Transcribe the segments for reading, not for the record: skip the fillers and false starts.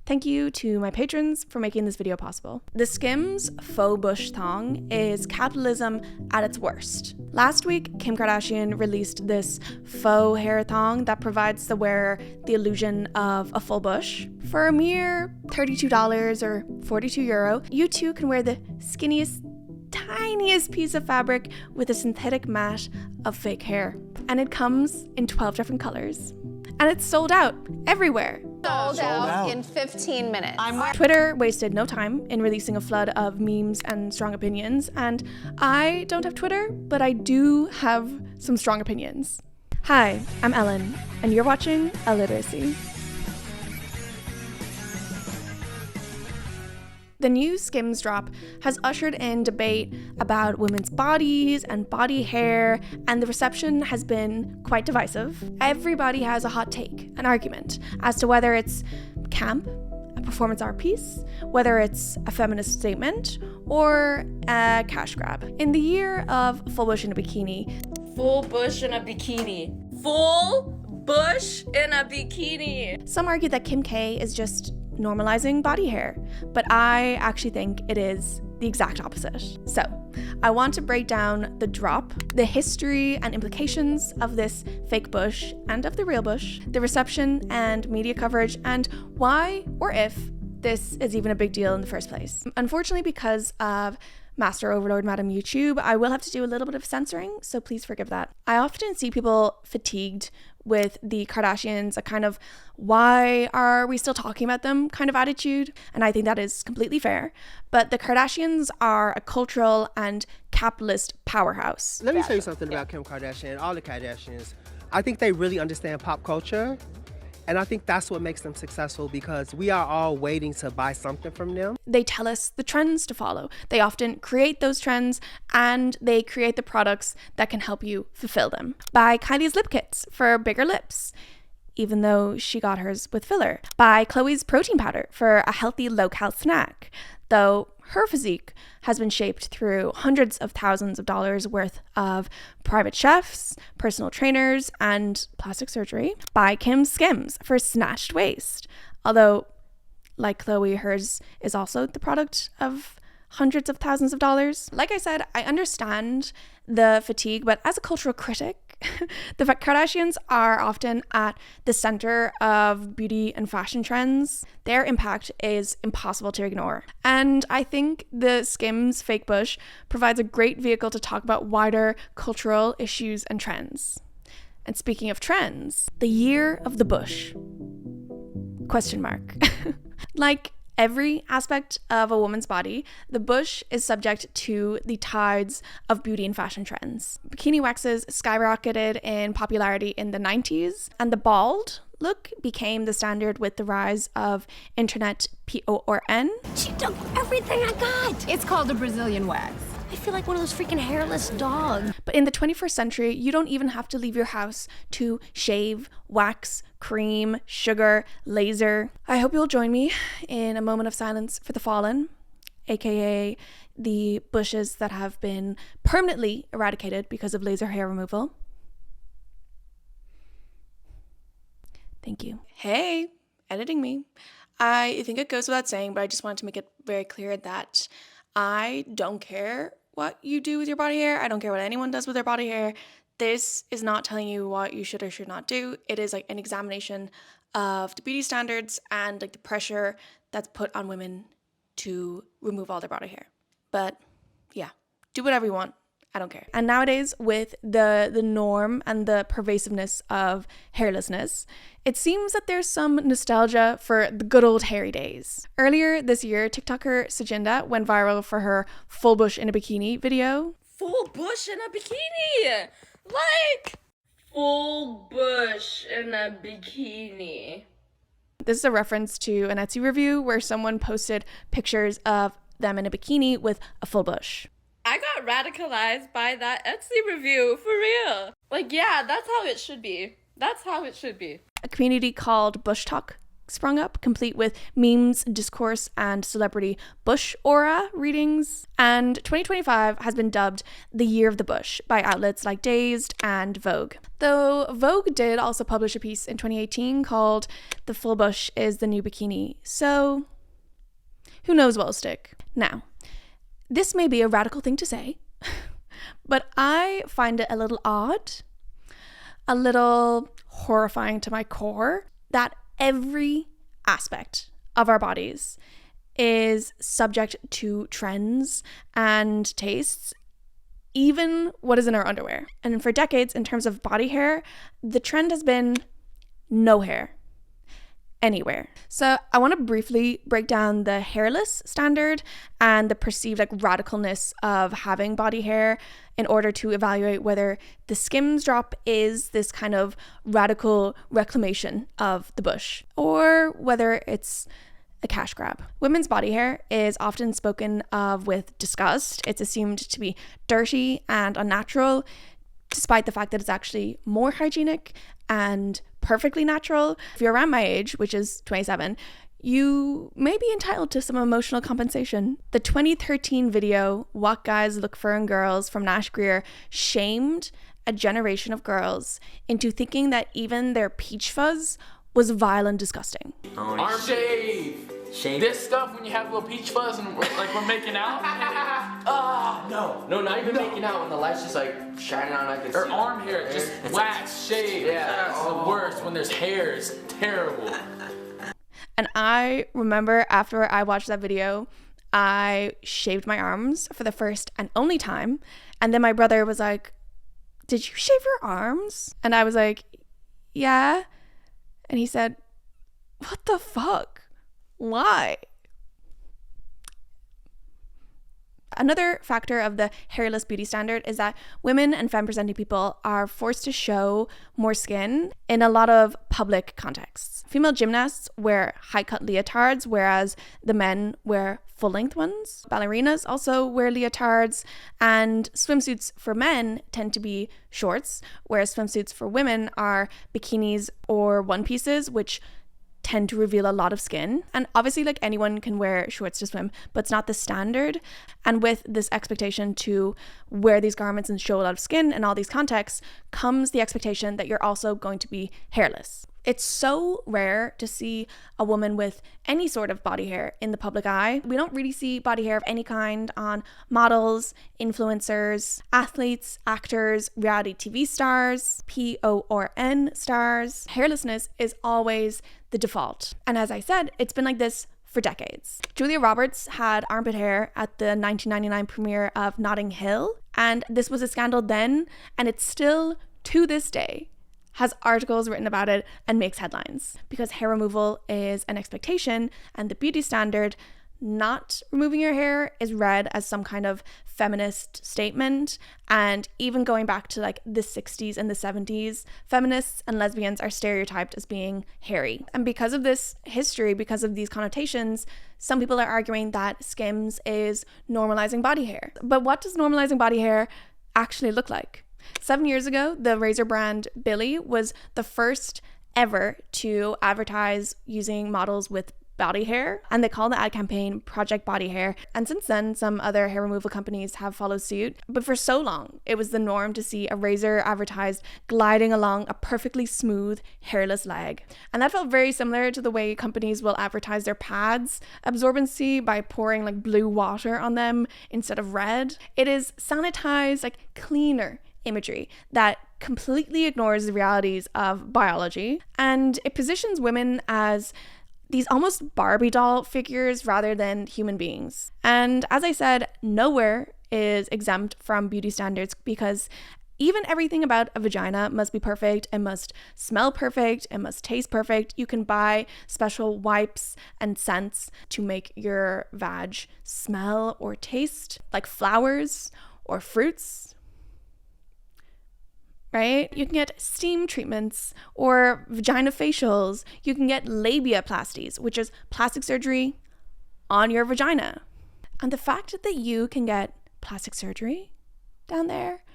Thank you to my patrons for making this video possible. The SKIMS faux bush thong is capitalism at its worst. Last week, Kim Kardashian released this faux hair thong that provides the wearer the illusion of a full bush. For a mere $32 or €42, you too can wear the skinniest, tiniest piece of fabric with a synthetic mat of fake hair. And it comes in 12 different colors. And it's sold out everywhere. Sold out in 15 minutes. Twitter wasted no time in releasing a flood of memes and strong opinions, and I don't have Twitter, but I do have some strong opinions. Hi, I'm Ellen, and you're watching Illiteracy. The new SKIMS drop has ushered in debate about women's bodies and body hair, and the reception has been quite divisive. Everybody has a hot take, an argument, as to whether it's camp, a performance art piece, whether it's a feminist statement, or a cash grab. In the year of full bush in a bikini, full bush in a bikini. Full bush in a bikini. Some argue that Kim K is just normalizing body hair, but I actually think it is the exact opposite. So, I want to break down the drop, the history and implications of this fake bush and of the real bush, the reception and media coverage, and why or if this is even a big deal in the first place. Unfortunately, because of Master Overlord Madam YouTube, I will have to do a little bit of censoring, so please forgive that. I often see people fatigued with the Kardashians, a kind of why are we still talking about them kind of attitude, and I think that is completely fair. But the Kardashians are a cultural and capitalist powerhouse. Let me tell you something about Kim Kardashian, all the Kardashians. I think they really understand pop culture. And I think that's what makes them successful, because we are all waiting to buy something from them. They tell us the trends to follow. They often create those trends, and they create the products that can help you fulfill them. Buy Kylie's lip kits for bigger lips, even though she got hers with filler. Buy Chloe's protein powder for a healthy low-cal snack, though her physique has been shaped through hundreds of thousands of dollars worth of private chefs, personal trainers, and plastic surgery. Buy Kim's SKIMS for snatched waist, although, like Chloe, hers is also the product of hundreds of thousands of dollars. Like I said, I understand the fatigue, but as a cultural critic, the Kardashians are often at the center of beauty and fashion trends. Their impact is impossible to ignore. And I think the SKIMS fake bush provides a great vehicle to talk about wider cultural issues and trends. And speaking of trends, the year of the bush? Question mark. Like every aspect of a woman's body, the bush is subject to the tides of beauty and fashion trends. Bikini waxes skyrocketed in popularity in the 90s, and the bald look became the standard with the rise of internet porn. She took everything I got. It's called a Brazilian wax. I feel like one of those freaking hairless dogs. But in the 21st century, you don't even have to leave your house to shave, wax, cream, sugar, laser. I hope you'll join me in a moment of silence for the fallen, aka the bushes that have been permanently eradicated because of laser hair removal. Thank you. Hey, editing me. I think it goes without saying, but I just wanted to make it very clear that I don't care what you do with your body hair. I don't care what anyone does with their body hair. This is not telling you what you should or should not do. It is like an examination of the beauty standards and like the pressure that's put on women to remove all their body hair. But yeah, do whatever you want. I don't care. And nowadays, with the norm and the pervasiveness of hairlessness, it seems that there's some nostalgia for the good old hairy days. Earlier this year, TikToker Sajinda went viral for her full bush in a bikini video. Full bush in a bikini! Like, full bush in a bikini. This is a reference to an Etsy review where someone posted pictures of them in a bikini with a full bush. I got radicalized by that Etsy review, for real. Like, yeah, that's how it should be. That's how it should be. A community called Bush Talk sprung up, complete with memes, discourse, and celebrity bush aura readings. And 2025 has been dubbed the year of the bush by outlets like Dazed and Vogue. Though Vogue did also publish a piece in 2018 called "The Full Bush is the New Bikini," so who knows what'll stick. Now, this may be a radical thing to say, but I find it a little odd, a little horrifying to my core, that every aspect of our bodies is subject to trends and tastes, even what is in our underwear. And for decades, in terms of body hair, the trend has been no hair anywhere. So I want to briefly break down the hairless standard and the perceived radicalness of having body hair in order to evaluate whether the SKIMS drop is this kind of radical reclamation of the bush or whether it's a cash grab. Women's body hair is often spoken of with disgust. It's assumed to be dirty and unnatural, despite the fact that it's actually more hygienic and perfectly natural. If you're around my age, which is 27, you may be entitled to some emotional compensation. The 2013 video, "What Guys Look For in Girls" from Nash Greer shamed a generation of girls into thinking that even their peach fuzz was vile and disgusting. Arm shave. This stuff when you have a little peach fuzz and we're making out. No, not even making out when the light's just shining on. I can see. Or arm hair, just wax, shave. Yeah. That's the worst when there's hair. It's terrible. And I remember after I watched that video, I shaved my arms for the first and only time. And then my brother was like, "Did you shave your arms?" And I was like, "Yeah." And he said, "What the fuck? Why?" Another factor of the hairless beauty standard is that women and femme-presenting people are forced to show more skin in a lot of public contexts. Female gymnasts wear high-cut leotards, whereas the men wear full-length ones. Ballerinas also wear leotards, and swimsuits for men tend to be shorts, whereas swimsuits for women are bikinis or one-pieces, which tend to reveal a lot of skin. And obviously anyone can wear shorts to swim, but it's not the standard. And with this expectation to wear these garments and show a lot of skin in all these contexts comes the expectation that you're also going to be hairless. It's so rare to see a woman with any sort of body hair in the public eye. We don't really see body hair of any kind on models, influencers, athletes, actors, reality TV stars, PORN stars. Hairlessness is always the default. And as I said, it's been like this for decades. Julia Roberts had armpit hair at the 1999 premiere of Notting Hill, and this was a scandal then, and it's still, to this day, has articles written about it and makes headlines because hair removal is an expectation, and the beauty standard, not removing your hair, is read as some kind of feminist statement. And even going back to the 60s and the 70s, feminists and lesbians are stereotyped as being hairy. And because of this history, because of these connotations, some people are arguing that SKIMS is normalizing body hair. But what does normalizing body hair actually look like? 7 years ago, the razor brand Billy was the first ever to advertise using models with body hair, and they call the ad campaign Project Body Hair. And since then, some other hair removal companies have followed suit. But for so long, it was the norm to see a razor advertised gliding along a perfectly smooth, hairless leg. And that felt very similar to the way companies will advertise their pads absorbency by pouring blue water on them instead of red. It is sanitized, cleaner imagery that completely ignores the realities of biology, and it positions women as these almost Barbie doll figures rather than human beings. And as I said, nowhere is exempt from beauty standards because even everything about a vagina must be perfect. It must smell perfect. It must taste perfect. You can buy special wipes and scents to make your vag smell or taste like flowers or fruits. Right? You can get steam treatments or vagina facials. You can get labiaplasties, which is plastic surgery on your vagina. And the fact that you can get plastic surgery down there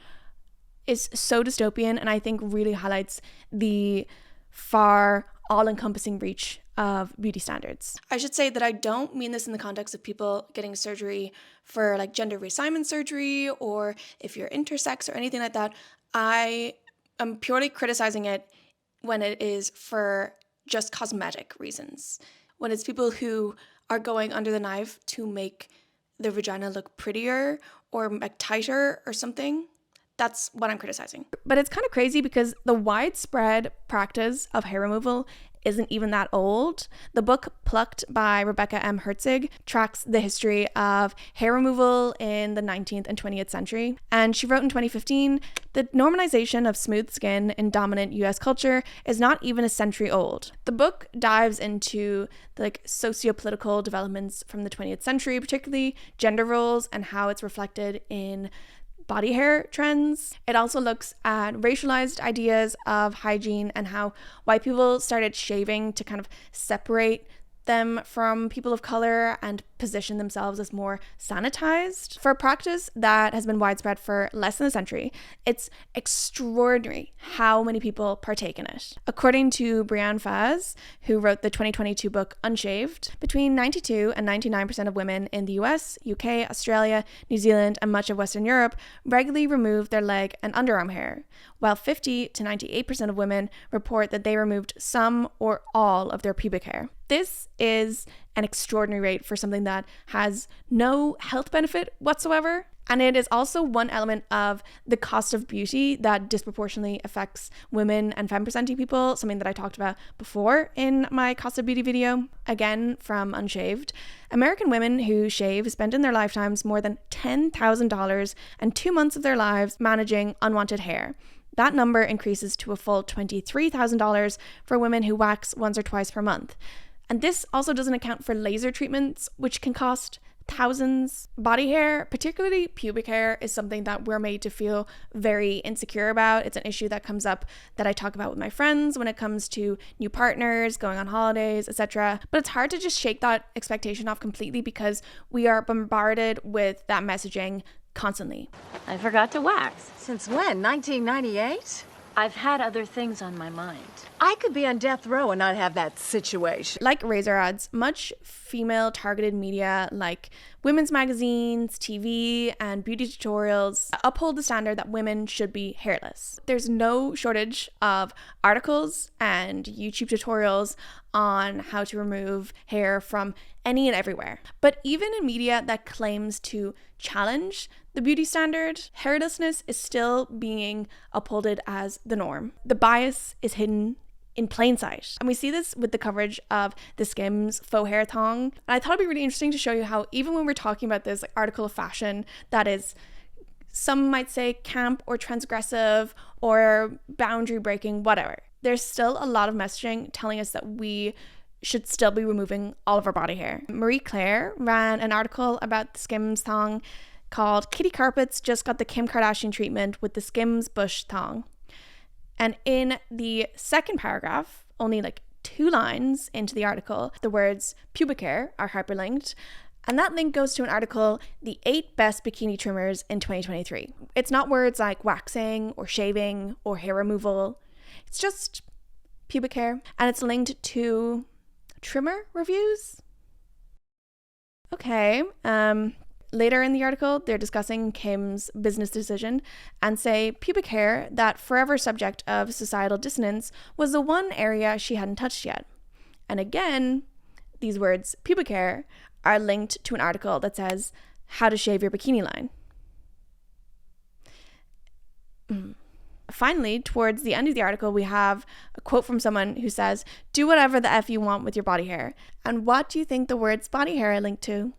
is so dystopian, and I think really highlights the far all-encompassing reach of beauty standards. I should say that I don't mean this in the context of people getting surgery for like gender reassignment surgery or if you're intersex or anything like that. I am purely criticizing it when it is for just cosmetic reasons. When it's people who are going under the knife to make their vagina look prettier or like tighter or something, that's what I'm criticizing. But it's kind of crazy because the widespread practice of hair removal isn't even that old. The book Plucked by Rebecca M. Herzig tracks the history of hair removal in the 19th and 20th century. And she wrote in 2015, the normalization of smooth skin in dominant US culture is not even a century old. The book dives into the socio-political developments from the 20th century, particularly gender roles and how it's reflected in body hair trends. It also looks at racialized ideas of hygiene and how white people started shaving to kind of separate them from people of color and position themselves as more sanitized. For a practice that has been widespread for less than a century, it's extraordinary how many people partake in it. According to Brianne Faz, who wrote the 2022 book Unshaved, between 92 and 99% of women in the US, UK, Australia, New Zealand, and much of Western Europe regularly remove their leg and underarm hair, while 50 to 98% of women report that they removed some or all of their pubic hair. This is an extraordinary rate for something that has no health benefit whatsoever. And it is also one element of the cost of beauty that disproportionately affects women and femme presenting people, something that I talked about before in my cost of beauty video, again from Unshaved. American women who shave spend in their lifetimes more than $10,000 and 2 months of their lives managing unwanted hair. That number increases to a full $23,000 for women who wax once or twice per month. And this also doesn't account for laser treatments, which can cost thousands. Body hair, particularly pubic hair, is something that we're made to feel very insecure about. It's an issue that comes up that I talk about with my friends when it comes to new partners, going on holidays, etc. But it's hard to just shake that expectation off completely because we are bombarded with that messaging constantly. I forgot to wax. Since when? 1998? I've had other things on my mind. I could be on death row and not have that situation. Like razor ads, much female-targeted media like women's magazines, TV, and beauty tutorials uphold the standard that women should be hairless. There's no shortage of articles and YouTube tutorials on how to remove hair from any and everywhere. But even in media that claims to challenge the beauty standard, hairlessness is still being upholded as the norm. The bias is hidden in plain sight. And we see this with the coverage of the SKIMS faux hair thong. And I thought it'd be really interesting to show you how even when we're talking about this article of fashion that is, some might say camp or transgressive or boundary breaking, whatever, there's still a lot of messaging telling us that we should still be removing all of our body hair. Marie Claire ran an article about the SKIMS thong called Kitty Carpets Just Got the Kim Kardashian Treatment with the SKIMS Bush Thong. And in the second paragraph, only 2 lines into the article, the words pubic hair are hyperlinked. And that link goes to an article, The 8 Best Bikini Trimmers in 2023. It's not words like waxing or shaving or hair removal. It's just pubic hair. And it's linked to trimmer reviews. Okay. Later in the article, they're discussing Kim's business decision and say pubic hair, that forever subject of societal dissonance, was the one area she hadn't touched yet. And again, these words, pubic hair, are linked to an article that says how to shave your bikini line. Finally, towards the end of the article, we have a quote from someone who says, do whatever the F you want with your body hair. And what do you think the words body hair are linked to?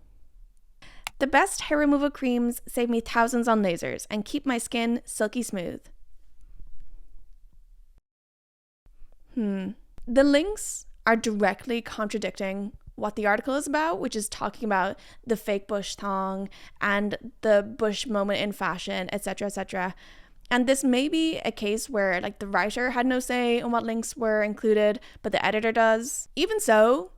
The best hair removal creams save me thousands on lasers and keep my skin silky smooth. The links are directly contradicting what the article is about, which is talking about the fake bush thong and the bush moment in fashion, etc., etc. And this may be a case where the writer had no say on what links were included, but the editor does. Even so,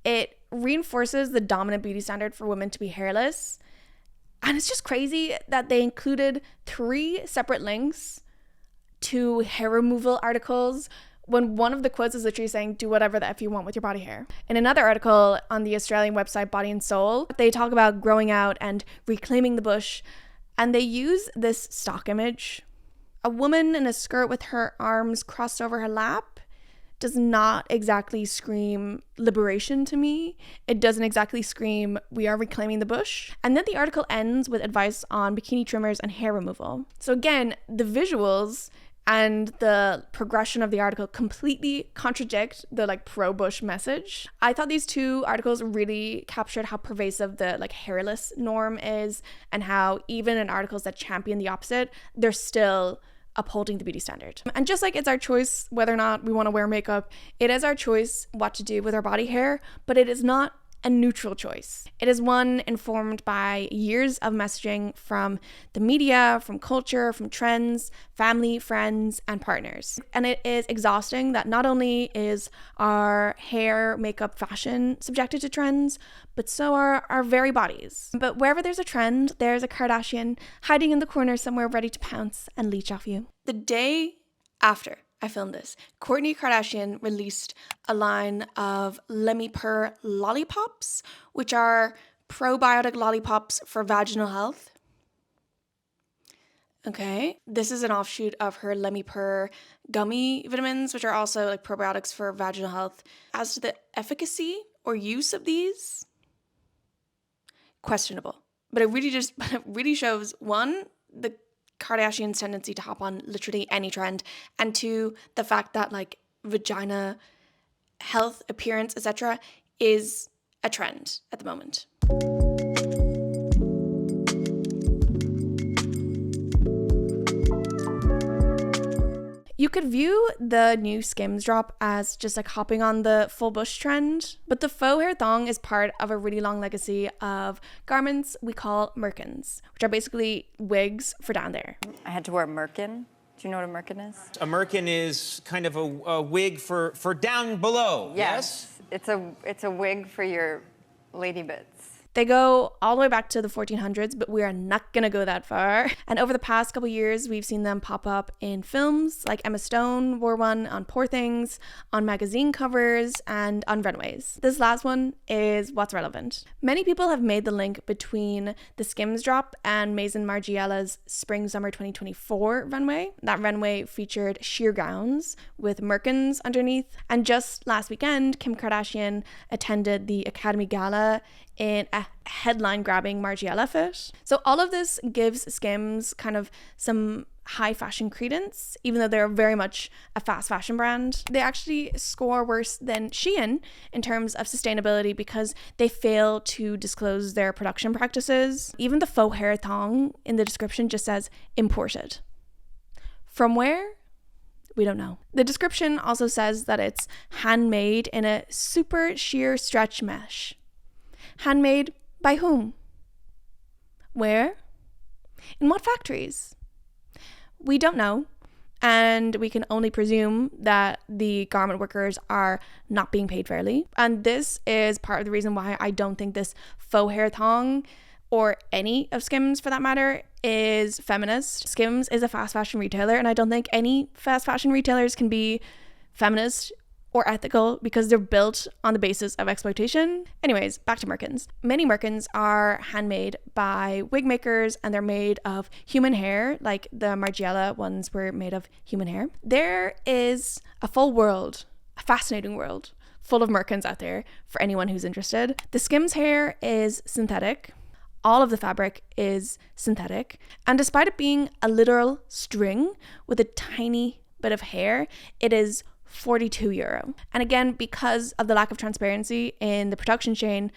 it reinforces the dominant beauty standard for women to be hairless. And it's just crazy that they included 3 separate links to hair removal articles when one of the quotes is literally saying, do whatever the F you want with your body hair. In another article on the Australian website Body and Soul, they talk about growing out and reclaiming the bush, and they use this stock image. A woman in a skirt with her arms crossed over her lap does not exactly scream liberation to me. It doesn't exactly scream, we are reclaiming the bush. And then the article ends with advice on bikini trimmers and hair removal. So again, the visuals and the progression of the article completely contradict the like pro-bush message. I thought these two articles really captured how pervasive the like hairless norm is, and how even in articles that champion the opposite, they're still upholding the beauty standard. And just like it's our choice whether or not we want to wear makeup, it is our choice what to do with our body hair, but it is not a neutral choice. It is one informed by years of messaging from the media, from culture, from trends, family, friends, and partners. And it is exhausting that not only is our hair, makeup, fashion subjected to trends, but so are our very bodies. But wherever there's a trend, there's a Kardashian hiding in the corner somewhere ready to pounce and leech off you. The day after I filmed this, Kourtney Kardashian released a line of Let Me Purr lollipops, which are probiotic lollipops for vaginal health. Okay, this is an offshoot of her Let Me Purr gummy vitamins, which are also like probiotics for vaginal health. As to the efficacy or use of these, questionable. But it really shows, one, the Kardashian's tendency to hop on literally any trend, and two, the fact that like vagina health, appearance, etc. is a trend at the moment. You could view the new SKIMS drop as just like hopping on the full bush trend, but the faux hair thong is part of a really long legacy of garments we call merkins, which are basically wigs for down there. I had to wear a merkin. Do you know what a merkin is? A merkin is kind of a wig for down below, yes? It's a wig for your lady bits. They go all the way back to the 1400s, but we are not going to go that far. And over the past couple years, we've seen them pop up in films, like Emma Stone wore one on Poor Things, on magazine covers, and on runways. This last one is what's relevant. Many people have made the link between the SKIMS drop and Maison Margiela's Spring-Summer 2024 runway. That runway featured sheer gowns with merkins underneath. And just last weekend, Kim Kardashian attended the Academy Gala in a headline-grabbing Margiela fit. So all of this gives SKIMS kind of some high fashion credence, even though they're very much a fast fashion brand. They actually score worse than Shein in terms of sustainability because they fail to disclose their production practices. Even the faux hair thong in the description just says imported. From where? We don't know. The description also says that it's handmade in a super sheer stretch mesh. Handmade by whom? Where? In what factories? We don't know, and we can only presume that the garment workers are not being paid fairly. And this is part of the reason why I don't think this faux hair thong, or any of SKIMS for that matter, is feminist. SKIMS is a fast fashion retailer, and I don't think any fast fashion retailers can be feminist or ethical because they're built on the basis of exploitation. Anyways, back to merkins. Many merkins are handmade by wig makers, and they're made of human hair, like the Margiela ones were made of human hair. There is a full world, a fascinating world, full of merkins out there for anyone who's interested. The SKIMS hair is synthetic. All of the fabric is synthetic. And despite it being a literal string with a tiny bit of hair, it is €42. And again, because of the lack of transparency in the production chain,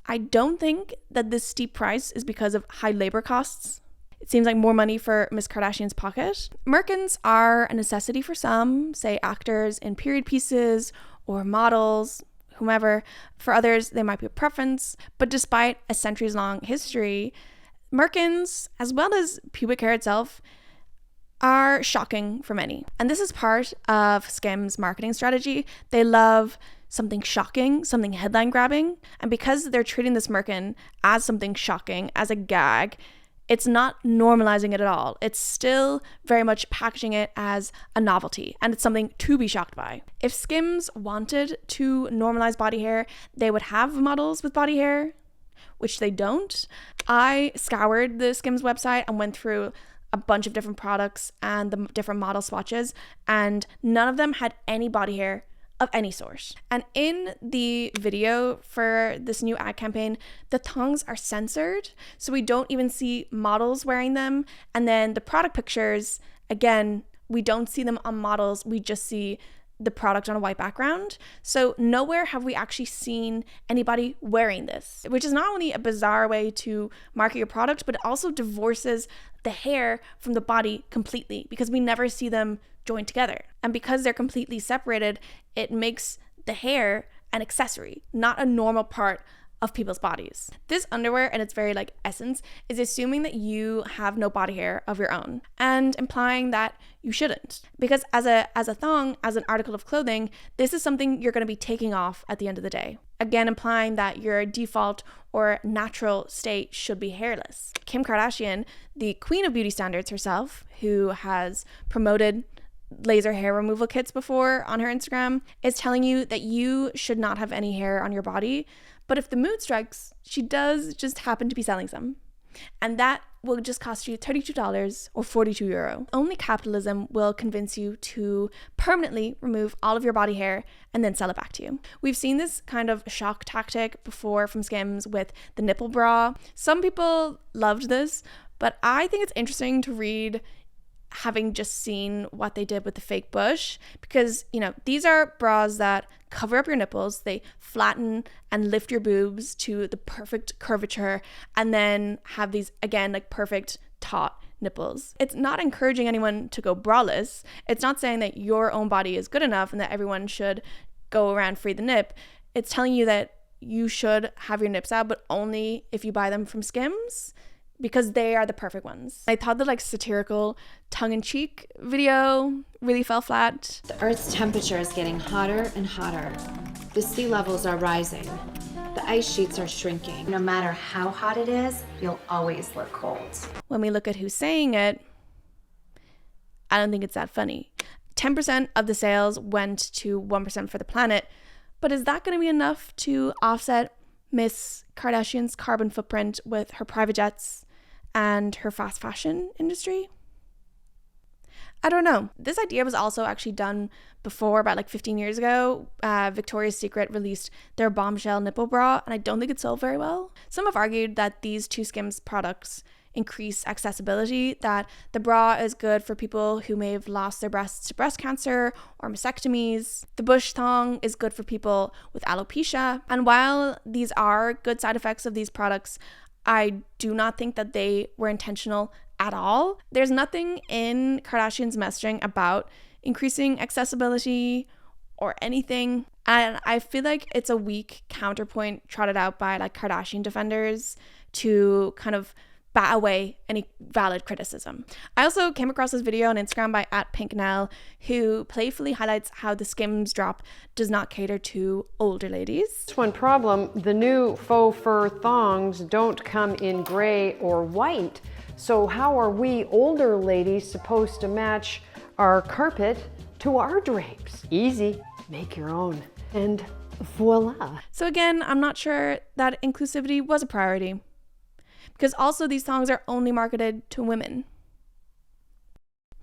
I don't think that this steep price is because of high labor costs. It seems like more money for Miss Kardashian's pocket. Merkins are a necessity for some, say actors in period pieces or models, whomever. For others, they might be a preference. But despite a centuries-long history, merkins, as well as pubic hair itself, are shocking for many. And this is part of SKIMS' marketing strategy. They love something shocking, something headline grabbing. And because they're treating this merkin as something shocking, as a gag, It's not normalizing it at all. It's still very much packaging it as a novelty, and it's something to be shocked by. If SKIMS wanted to normalize body hair, they would have models with body hair, which they don't. I scoured the SKIMS website and went through a bunch of different products and the different model swatches, and none of them had any body hair of any sort. And in the video for this new ad campaign, the thongs are censored, so we don't even see models wearing them. And then the product pictures, again, we don't see them on models, we just see the product on a white background. So nowhere have we actually seen anybody wearing this, which is not only a bizarre way to market your product, but it also divorces the hair from the body completely, because we never see them joined together. And because they're completely separated, it makes the hair an accessory, not a normal part of people's bodies. This underwear, in its very essence, is assuming that you have no body hair of your own and implying that you shouldn't. Because as a thong, as an article of clothing, this is something you're going to be taking off at the end of the day. Again, implying that your default or natural state should be hairless. Kim Kardashian, the queen of beauty standards herself, who has promoted laser hair removal kits before on her Instagram, is telling you that you should not have any hair on your body. But if the mood strikes, she does just happen to be selling some. And that will just cost you $32 or €42. Only capitalism will convince you to permanently remove all of your body hair and then sell it back to you. We've seen this kind of shock tactic before from SKIMS with the nipple bra. Some people loved this, but I think it's interesting to read having just seen what they did with the fake bush, because these are bras that cover up your nipples, they flatten and lift your boobs to the perfect curvature, and then have these again perfect taut nipples. It's not encouraging anyone to go braless. It's not saying that your own body is good enough and that everyone should go around free the nip. It's telling you that you should have your nips out, but only if you buy them from SKIMS, because they are the perfect ones. I thought the satirical tongue-in-cheek video really fell flat. The Earth's temperature is getting hotter and hotter. The sea levels are rising. The ice sheets are shrinking. No matter how hot it is, you'll always look cold. When we look at who's saying it, I don't think it's that funny. 10% of the sales went to 1% for the planet, but is that going to be enough to offset Miss Kardashian's carbon footprint with her private jets and her fast fashion industry? I don't know. This idea was also actually done before, about 15 years ago. Victoria's Secret released their bombshell nipple bra, and I don't think it sold very well. Some have argued that these two SKIMS products increase accessibility, that the bra is good for people who may have lost their breasts to breast cancer or mastectomies. The bush thong is good for people with alopecia. And while these are good side effects of these products, I do not think that they were intentional at all. There's nothing in Kardashian's messaging about increasing accessibility or anything. And I feel like it's a weak counterpoint trotted out by Kardashian defenders to kind of bat away any valid criticism. I also came across this video on Instagram by @pinknell, who playfully highlights how the SKIMS drop does not cater to older ladies. One problem, the new faux fur thongs don't come in gray or white. So how are we older ladies supposed to match our carpet to our drapes? Easy, make your own. And voila. So again, I'm not sure that inclusivity was a priority, because also these thongs are only marketed to women.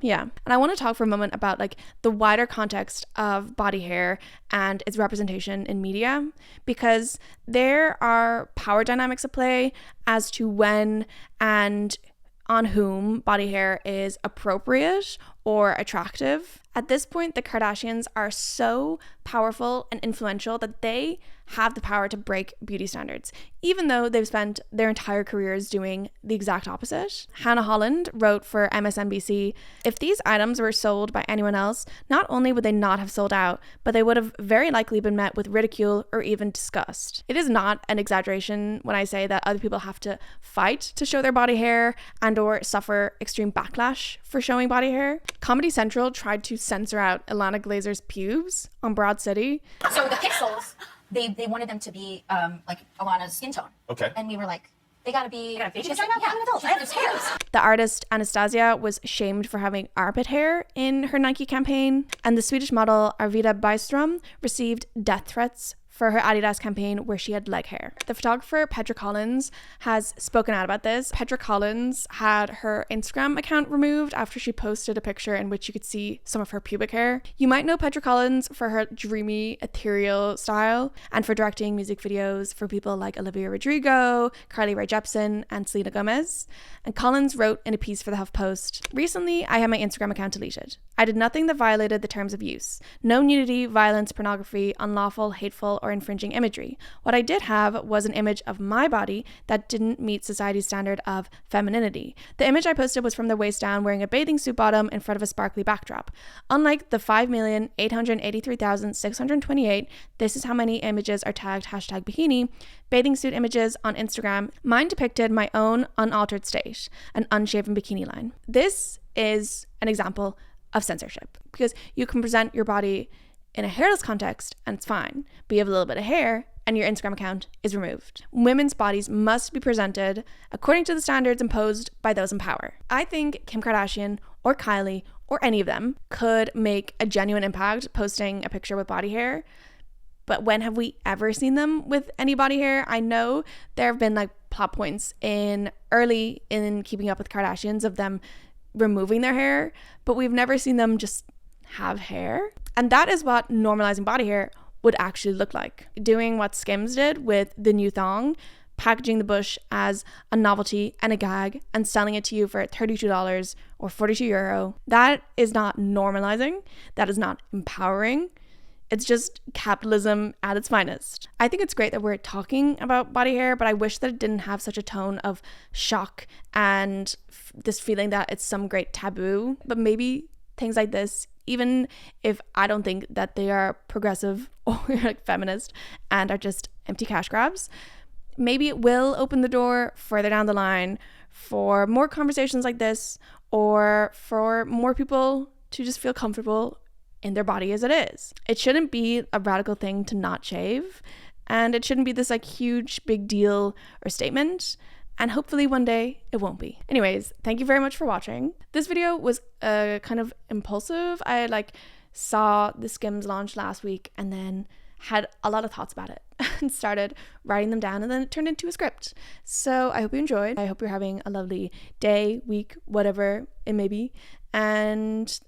Yeah, and I want to talk for a moment about the wider context of body hair and its representation in media, because there are power dynamics at play as to when and on whom body hair is appropriate or attractive. At this point, the Kardashians are so powerful and influential that they have the power to break beauty standards, even though they've spent their entire careers doing the exact opposite. Hannah Holland wrote for MSNBC, "If these items were sold by anyone else, not only would they not have sold out, but they would have very likely been met with ridicule or even disgust." It is not an exaggeration when I say that other people have to fight to show their body hair and or suffer extreme backlash for showing body hair. Comedy Central tried to censor out Ilana Glazer's pubes on Broad City. So the pixels, they wanted them to be like Alana's skin tone. Okay. And we were like, They gotta be bitches right now? Yeah, I'm an adult. I have those hairs. The artist Anastasia was shamed for having armpit hair in her Nike campaign, and the Swedish model Arvida Byström received death threats for her Adidas campaign where she had leg hair. The photographer Petra Collins has spoken out about this. Petra Collins had her Instagram account removed after she posted a picture in which you could see some of her pubic hair. You might know Petra Collins for her dreamy, ethereal style and for directing music videos for people like Olivia Rodrigo, Carly Rae Jepsen, and Selena Gomez. And Collins wrote in a piece for the HuffPost, "Recently, I had my Instagram account deleted. I did nothing that violated the terms of use. No nudity, violence, pornography, unlawful, hateful, or infringing imagery. What I did have was an image of my body that didn't meet society's standard of femininity. The image I posted was from the waist down wearing a bathing suit bottom in front of a sparkly backdrop. Unlike the 5,883,628, this is how many images are tagged #bikini, bathing suit images on Instagram, mine depicted my own unaltered state, an unshaven bikini line." This is an example of censorship because you can present your body in a hairless context and it's fine, but you have a little bit of hair and your Instagram account is removed. Women's bodies must be presented according to the standards imposed by those in power. I think Kim Kardashian or Kylie or any of them could make a genuine impact posting a picture with body hair, but when have we ever seen them with any body hair? I know there have been like plot points early in Keeping Up with Kardashians of them removing their hair, but we've never seen them just have hair. And that is what normalizing body hair would actually look like. Doing what SKIMS did with the new thong, packaging the bush as a novelty and a gag and selling it to you for $32 or €42. That is not normalizing. That is not empowering. It's just capitalism at its finest. I think it's great that we're talking about body hair, but I wish that it didn't have such a tone of shock and this feeling that it's some great taboo. But maybe things like this, even if I don't think that they are progressive or like feminist and are just empty cash grabs, maybe it will open the door further down the line for more conversations like this or for more people to just feel comfortable in their body as it is. It shouldn't be a radical thing to not shave, and it shouldn't be this like huge big deal or statement, and hopefully one day it won't be. Anyways, thank you very much for watching. This video was kind of impulsive. I saw the SKIMS launch last week and then had a lot of thoughts about it and started writing them down, and then it turned into a script. So I hope you enjoyed. I hope you're having a lovely day, week, whatever it may be, and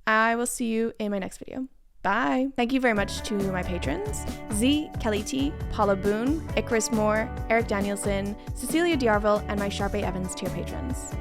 I will see you in my next video. Bye. Thank you very much to my patrons: Z, Kelly T, Paula Boone, Icarus Moore, Eric Danielson, Cecilia Diarville, and my Sharpay Evans tier patrons.